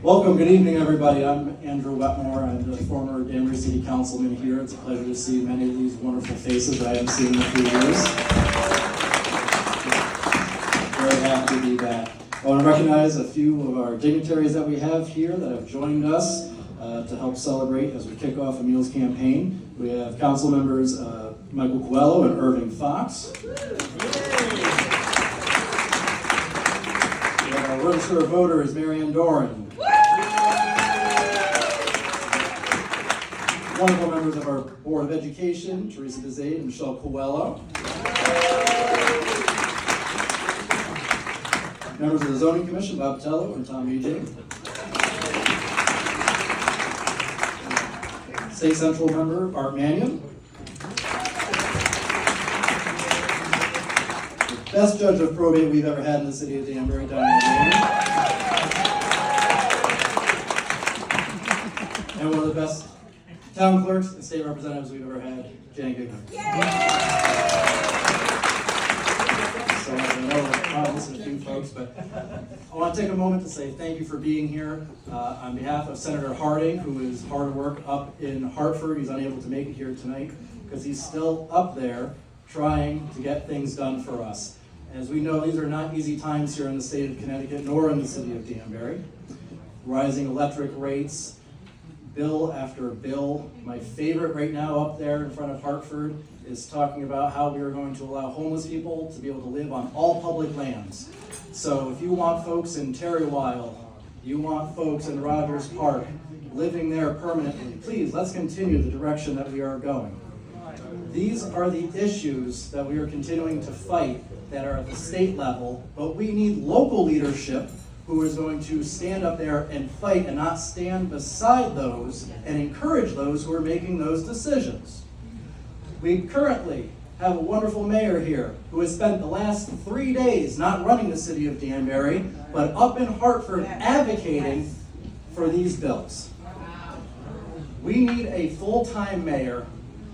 Welcome, good evening everybody. I'm Andrew Wetmore. I'm the former Danbury City Councilman here. It's a pleasure to see many of these wonderful faces that I haven't seen in a few years. Very happy to be back. I want to recognize a few of our dignitaries that we have here that have joined us to help celebrate as we kick off Emile's campaign. We have council members Michael Coelho and Irving Fox. Our registered voter is Marianne Doran. Wonderful members of our Board of Education, Teresa Buzaid and Michelle Coelho. Members of the Zoning Commission, Bob Tello and Tom Eugene. State Central member, Art Mannion. The best judge of probate we've ever had in the city of Danbury, Diane Mannion. And one of the best town clerks and state representatives we've ever had, Jan Gigman. So I know I'm missing a few folks, but I want to take a moment to say thank you for being here. On behalf of Senator Harding, who is hard at work up in Hartford, he's unable to make it here tonight because he's still up there trying to get things done for us. As we know, these are not easy times here in the state of Connecticut, nor in the city of Danbury. Rising electric rates, bill after bill. My favorite right now up there in front of Hartford is talking about how we are going to allow homeless people to be able to live on all public lands. So if you want folks in Terrywile, you want folks in Rogers Park living there permanently, please, let's continue the direction that we are going. These are the issues that we are continuing to fight that are at the state level, but we need local leadership who is going to stand up there and fight and not stand beside those and encourage those who are making those decisions. We currently have a wonderful mayor here who has spent the last 3 days not running the city of Danbury, but up in Hartford advocating for these bills. We need a full-time mayor,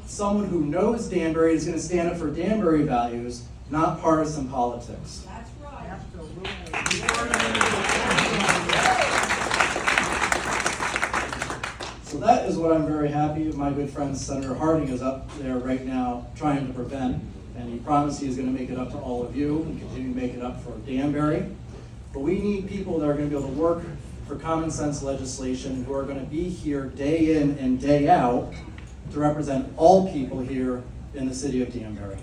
someone who knows Danbury, is going to stand up for Danbury values, not partisan politics. That's right. So that is what I'm very happy. My good friend Senator Harding is up there right now trying to prevent, and he promised he is going to make it up to all of you and continue to make it up for Danbury. But we need people that are going to be able to work for common sense legislation, who are going to be here day in and day out to represent all people here in the city of Danbury.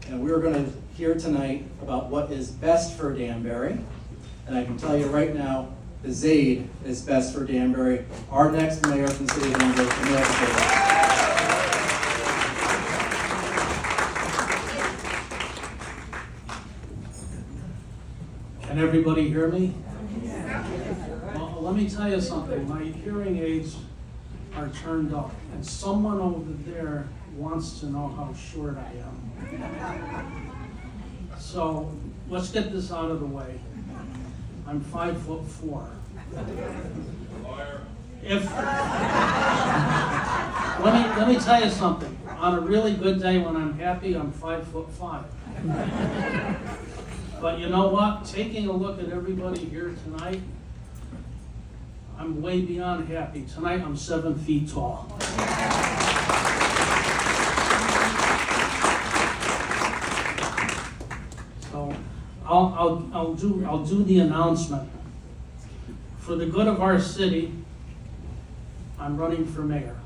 And we're going to hear tonight about what is best for Danbury. And I can tell you right now, Buzaid is best for Danbury. Our next mayor from the city of Danbury, Emile. Can everybody hear me? Well, let me tell you something. My hearing aids are turned up, and someone over there wants to know how short I am. So let's get this out of the way. I'm 5'4". Let me tell you something. On a really good day when I'm happy, I'm 5'5". But you know what? Taking a look at everybody here tonight, I'm way beyond happy. Tonight I'm 7 feet tall. So I'll do the announcement. For the good of our city, I'm running for mayor.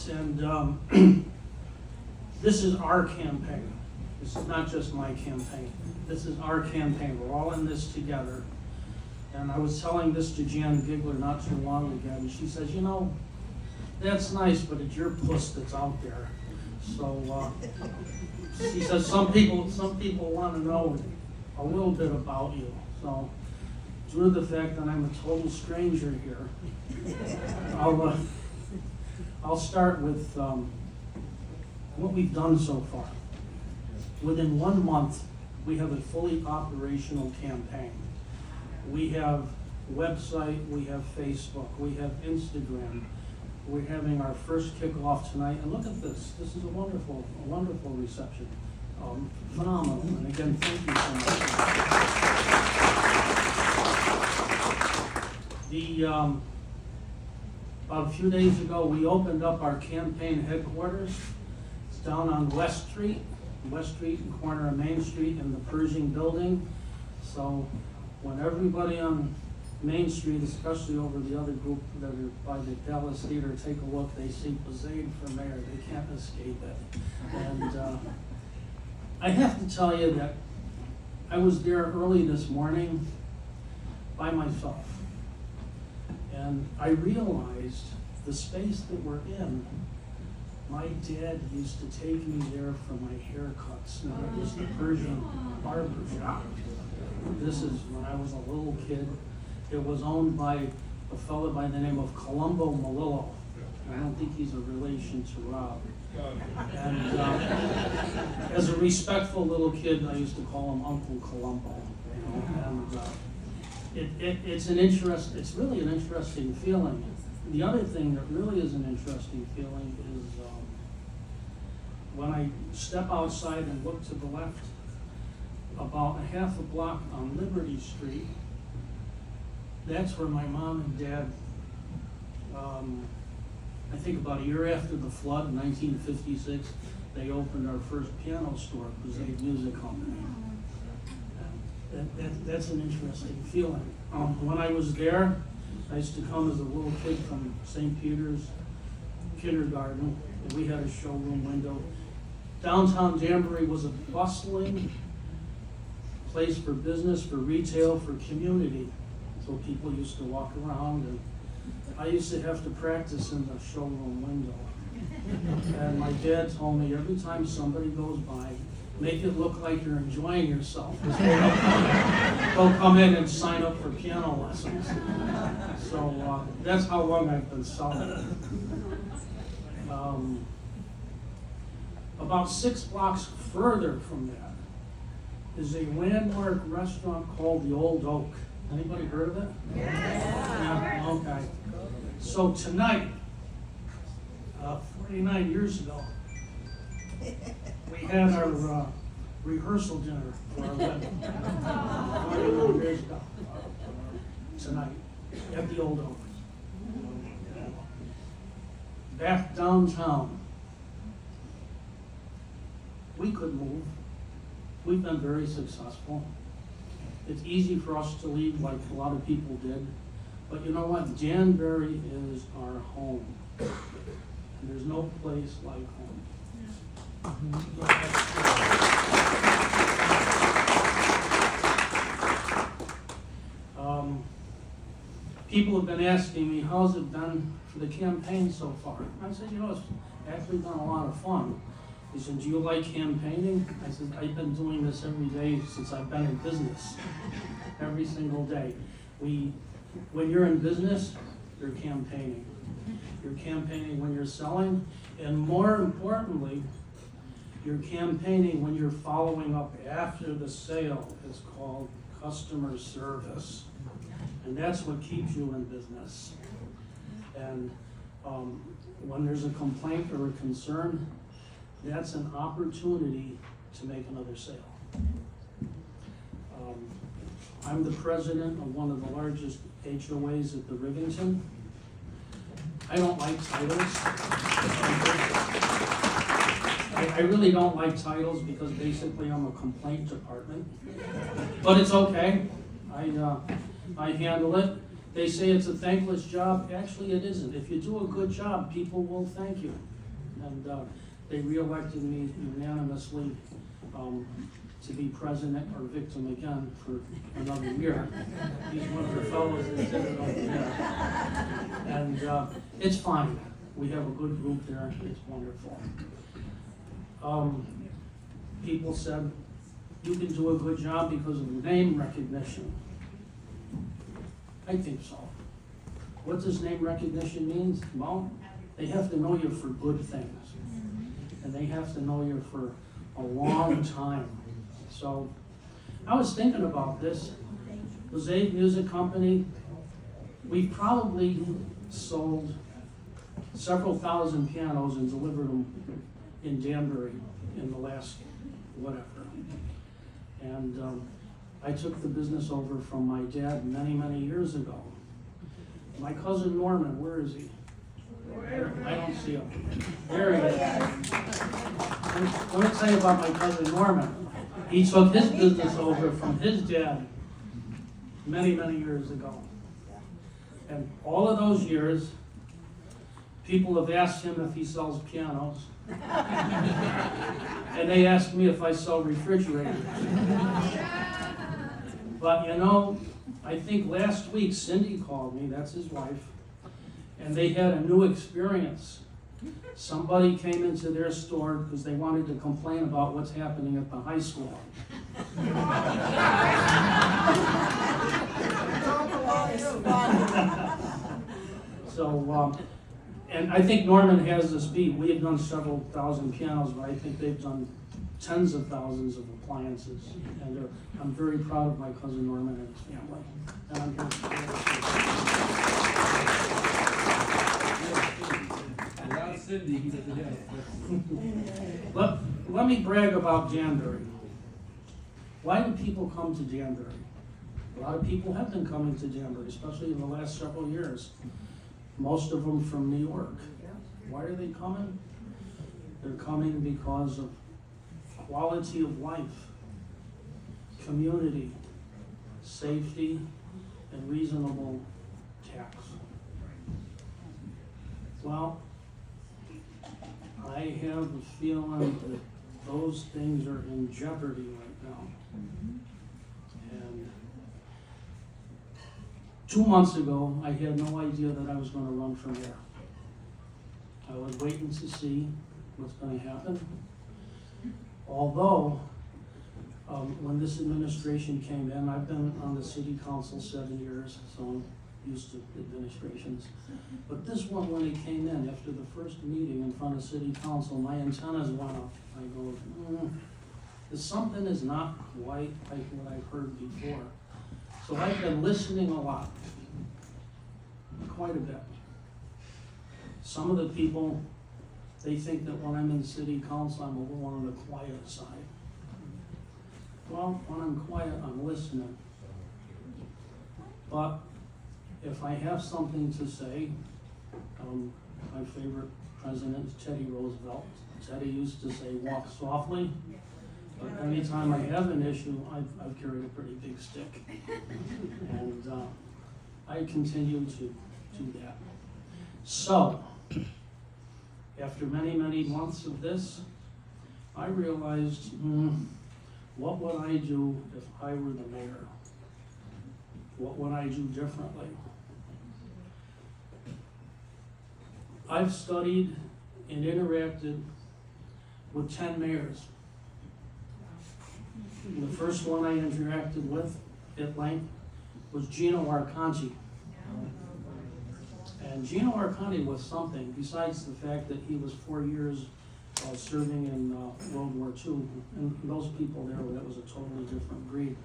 And this is our campaign. This is not just my campaign. This is our campaign. We're all in this together. And I was telling this to Jan Gigler not too long ago, and she says, you know, that's nice, but it's your puss that's out there. So she says some people want to know a little bit about you. So due to the fact that I'm a total stranger here, I'll start with what we've done so far. Within 1 month, we have a fully operational campaign. We have website, we have Facebook, we have Instagram. we're having our first kickoff tonight, and look at this. This is a wonderful reception. Phenomenal, and again, thank you so much. About a few days ago, we opened up our campaign headquarters. It's down on West Street, corner of Main Street in the Pershing building. So when everybody on Main Street, especially over the other group that are by the Dallas Theater, take a look, they see Buzaid for mayor. They can't escape it. And I have to tell you that I was there early this morning by myself. And I realized the space that we're in, my dad used to take me there for my haircuts. Now, it was the Persian barber shop. This is when I was a little kid. It was owned by a fellow by the name of Columbo Malillo. I don't think he's a relation to Rob. And as a respectful little kid, I used to call him Uncle Columbo. You know? And it's really an interesting feeling. The other thing that really is an interesting feeling is when I step outside and look to the left, about a half a block on Liberty Street, that's where my mom and dad, I think about a year after the flood in 1956, they opened our first piano store, Buzaid Music Company. That's an interesting feeling. When I was there, I used to come as a little kid from St. Peter's kindergarten, and we had a showroom window. Downtown Danbury was a bustling place for business, for retail, for community. So people used to walk around, and I used to have to practice in the showroom window. And my dad told me every time somebody goes by, make it look like you're enjoying yourself. They'll come in and sign up for piano lessons. So that's how long I've been selling. About 6 blocks further from that is a landmark restaurant called the Old Oak. Anybody heard of it? Yeah. Okay. So tonight, 49 years ago, we had our rehearsal dinner for our wedding. 49 years ago. Tonight, at the Old Oak. Back downtown. We could move. We've been very successful. It's easy for us to leave like a lot of people did. But you know what? Danbury is our home. And there's no place like home. People have been asking me, how's it been for the campaign so far? I said, it's actually been a lot of fun. He said, do you like campaigning? I said, I've been doing this every day since I've been in business. Every single day. When you're in business, you're campaigning. You're campaigning when you're selling, and more importantly, you're campaigning when you're following up after the sale. It's called customer service. And that's what keeps you in business. And when there's a complaint or a concern, that's an opportunity to make another sale. I'm the president of one of the largest HOAs at the Rivington. I don't like titles. I really don't like titles because basically I'm a complaint department. But it's okay. I handle it. They say it's a thankless job. Actually, it isn't. If you do a good job, people will thank you. And they reelected me unanimously to be president or victim again for another year. He's one of the fellows that did it over there. And it's fine. We have a good group there. It's wonderful. People said, you can do a good job because of name recognition. I think so. What does name recognition mean? Well, they have to know you for good things. And they have to know you for a long time. So I was thinking about this. Buzaid Music Company, we probably sold several thousand pianos and delivered them in Danbury in the last whatever. And I took the business over from my dad many, many years ago. My cousin Norman, where is he? I don't see him. There he is. Let me tell you about my cousin Norman. He took his business over from his dad many, many years ago. And all of those years, people have asked him if he sells pianos. And they ask me if I sell refrigerators. But you know, I think last week Cindy called me, that's his wife, and they had a new experience. Somebody came into their store because they wanted to complain about what's happening at the high school. So, and I think Norman has this beat. We have done several thousand pianos, but I think they've done tens of thousands of appliances. And I'm very proud of my cousin Norman and his family. And I'm let me brag about Danbury. Why do people come to Danbury? A lot of people have been coming to Danbury, especially in the last several years. Most of them from New York. Why are they coming? They're coming because of quality of life, community, safety, and reasonable tax. Well, I have a feeling that those things are in jeopardy right now. And 2 months ago, I had no idea that I was going to run for mayor. I was waiting to see what's going to happen. Although, when this administration came in, I've been on the city council 7 years, so I'm used to administrations. But this one, when it came in, after the first meeting in front of city council, my antennas went up. I go, something is not quite like what I've heard before. So I've been listening a lot, quite a bit. Some of the people, they think that when I'm in city council, I'm a little on the quiet side. Well, when I'm quiet, I'm listening. But if I have something to say, my favorite president is Teddy Roosevelt. Teddy used to say, walk softly. But anytime I have an issue, I've carried a pretty big stick. And I continue to do that. So, after many, many months of this, I realized, what would I do if I were the mayor? What would I do differently? I've studied and interacted with 10 mayors. The first one I interacted with at length was Gino Arconti. And Gino Arconti was something, besides the fact that he was 4 years serving in World War II. And those people there, that was a totally different breed.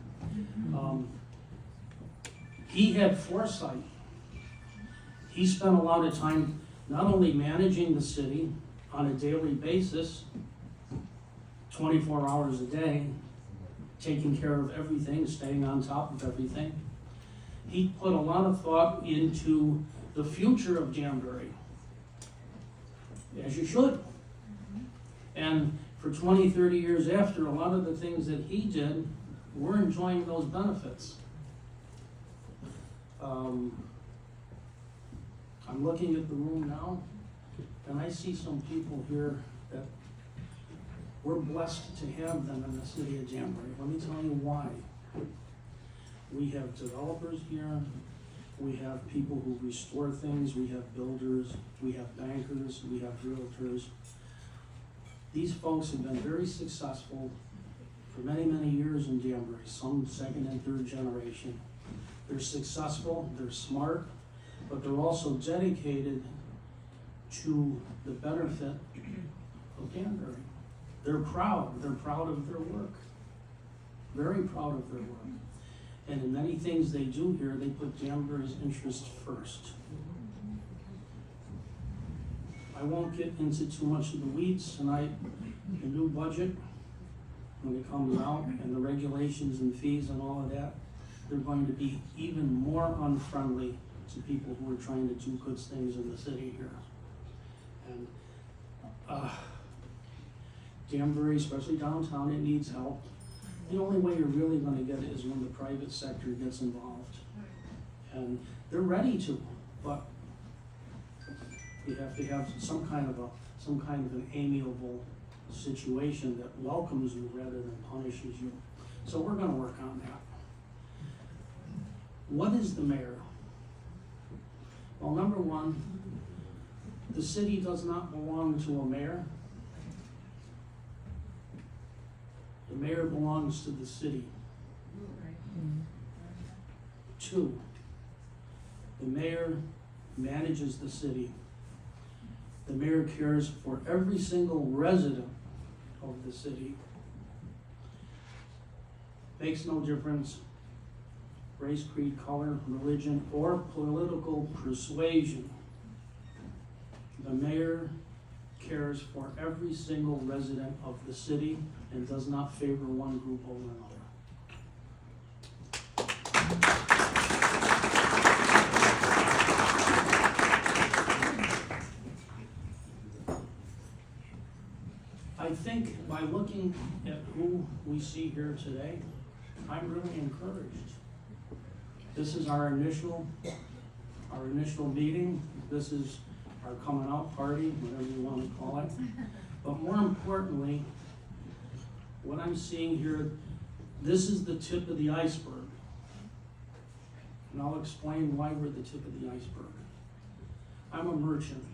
He had foresight. He spent a lot of time not only managing the city on a daily basis, 24 hours a day, taking care of everything, staying on top of everything. He put a lot of thought into the future of Danbury, as you should. And for 20, 30 years after, a lot of the things that he did, we're enjoying those benefits. I'm looking at the room now, and I see some people here that we're blessed to have them in the city of Danbury. Let me tell you why. We have developers here, we have people who restore things, we have builders, we have bankers, we have realtors. These folks have been very successful for many, many years in Danbury, some second and third generation. They're successful, they're smart, but they're also dedicated to the benefit of Danbury. They're proud of their work, very proud of their work. And in many things they do here, they put Danbury's interest first. I won't get into too much of the weeds tonight. The new budget, when it comes out, and the regulations and fees and all of that, they're going to be even more unfriendly to people who are trying to do good things in the city here. And Danbury, especially downtown, it needs help. The only way you're really gonna get it is when the private sector gets involved. And they're ready to, but you have to have some kind of an amiable situation that welcomes you rather than punishes you. So we're gonna work on that. What is the mayor? Well, number one, the city does not belong to a mayor. The mayor belongs to the city. 2, the mayor manages the city. The mayor cares for every single resident of the city. Makes no difference, race, creed, color, religion, or political persuasion. The mayor cares for every single resident of the city and does not favor one group over another. I think by looking at who we see here today, I'm really encouraged. This is our initial meeting. This is our coming out party, whatever you want to call it. But more importantly, what I'm seeing here, this is the tip of the iceberg. And I'll explain why we're the tip of the iceberg. I'm a merchant.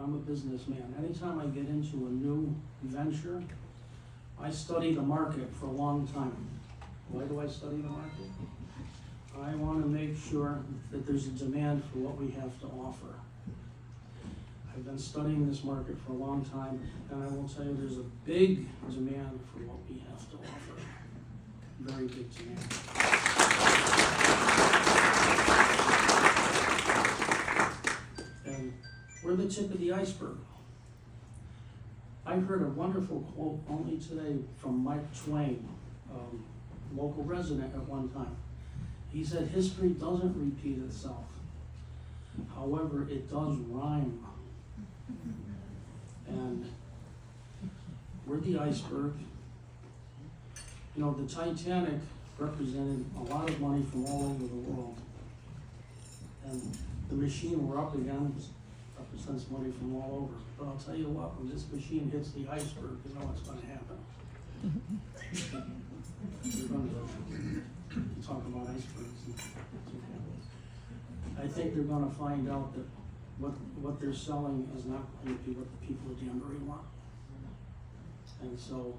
I'm a businessman. Anytime I get into a new venture, I study the market for a long time. Why do I study the market? I want to make sure that there's a demand for what we have to offer. I've been studying this market for a long time, and I will tell you there's a big demand for what we have to offer. Very big demand. And we're the tip of the iceberg. I heard a wonderful quote only today from Mark Twain, local resident at one time. He said, history doesn't repeat itself. However, it does rhyme. And we're the iceberg. You know, the Titanic represented a lot of money from all over the world. And the machine we're up against represents money from all over. But I'll tell you what, when this machine hits the iceberg, you know what's going to happen. We're going to talk about icebergs. I think they're going to find out that what they're selling is not going to be what the people of Danbury want. And so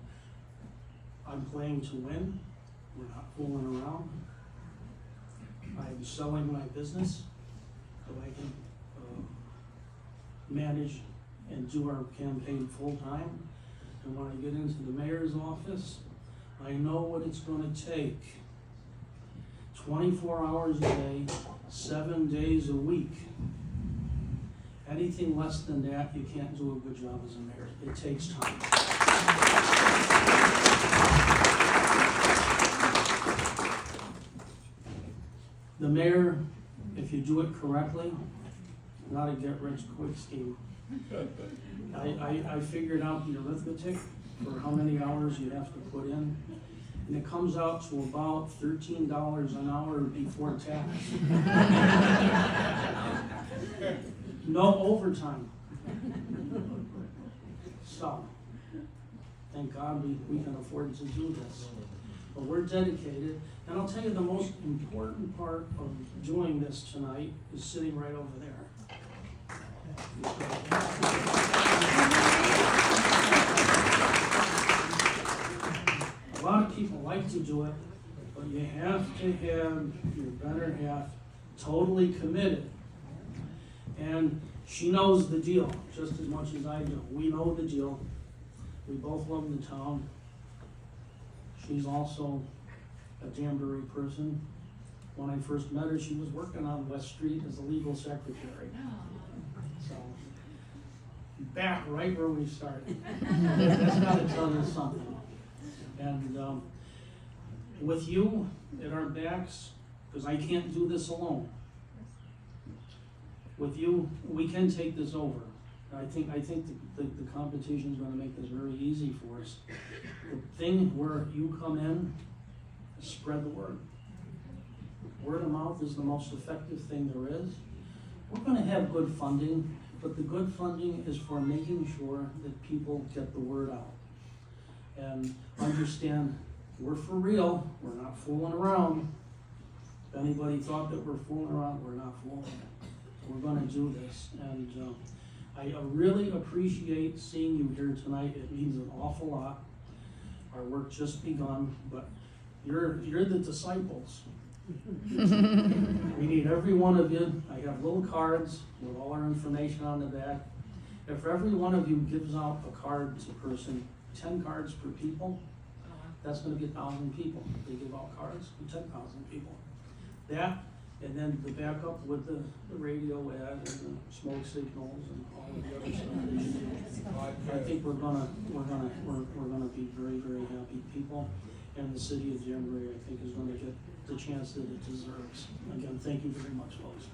I'm playing to win. We're not fooling around. I'm selling my business so I can manage and do our campaign full time. And when I get into the mayor's office, I know what it's going to take. 24 hours a day, 7 days a week. Anything less than that, you can't do a good job as a mayor. It takes time. The mayor, if you do it correctly, not a get-rich-quick scheme. I figured out the arithmetic for how many hours you have to put in, and it comes out to about $13 an hour before tax. No overtime. So, thank God we can afford to do this. But we're dedicated, and I'll tell you the most important part of doing this tonight is sitting right over there. A lot of people like to do it, but you have to have your better half totally committed. And she knows the deal just as much as I do. We know the deal. We both love the town. She's also a Danbury person. When I first met her, she was working on West Street as a legal secretary. So back right where we started. That's gotta tell you something. And with you at our backs, because I can't do this alone. With you, we can take this over. I think the competition is going to make this very easy for us. The thing where you come in, spread the word. Word of mouth is the most effective thing there is. We're going to have good funding, but the good funding is for making sure that people get the word out. And understand, we're for real, we're not fooling around. If anybody thought that we're fooling around, we're not fooling. We're going to do this. And I really appreciate seeing you here tonight. It means an awful lot. Our work just begun, but you're the disciples. We need every one of you. I have little cards with all our information on the back. If every one of you gives out a card to a person, 10 cards per people, that's going to be 1,000 people. They give out cards to 10,000 people. That, and then the backup with the radio ad and the smoke signals and all of the other stuff that you do. I think we're gonna be very, very happy people, and the city of Danbury, I think, is gonna get the chance that it deserves. Again, thank you very much, folks.